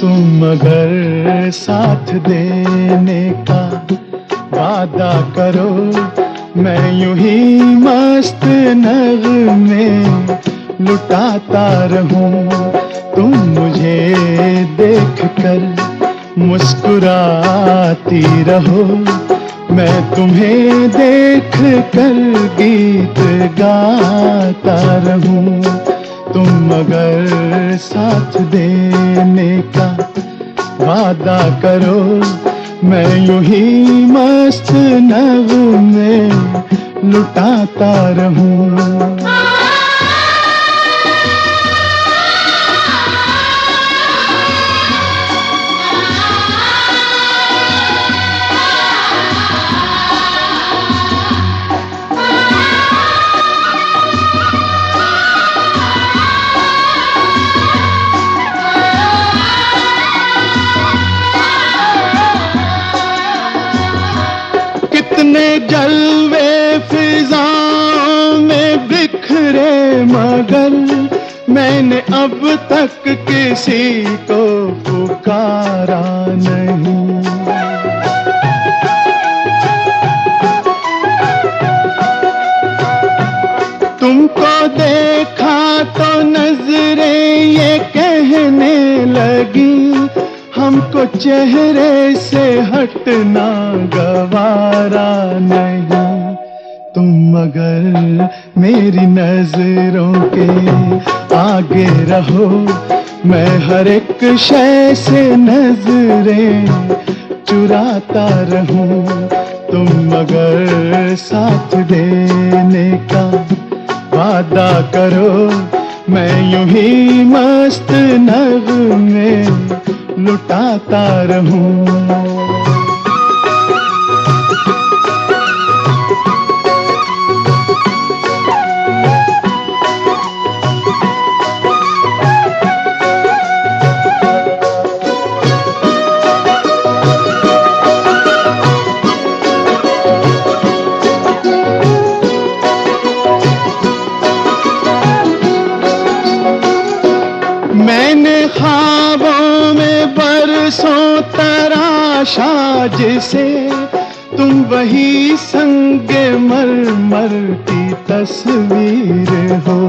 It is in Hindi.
तुम अगर साथ देने का वादा करो, मैं यूं ही मस्त नगमे लुटाता रहूं। तुम मुझे देख कर मुस्कुराती रहो, मैं तुम्हें देख कर गीत गाता रहूं। तुम अगर साथ देने का वादा करो, मैं यूं ही मस्त नगमे लुटाता रहूं। कितने जलवे फिजाओं में बिखरे, मगर मैंने अब तक किसी को पुकारा नहीं। तुमको देखा तो नजरें ये कहने लगी, हमको चेहरे से हटना गवारा नहीं। तुम अगर मेरी नजरों के आगे रहो, मैं हर एक शय से नजरें चुराता रहूं। तुम अगर साथ देने का वादा करो, मैं यूं ही मस्त नगमे लुटाता रहूं। मैंने ख्वाबों में बरसों तराशा जिसे, तुम वही संगे मरमर की तस्वीर हो।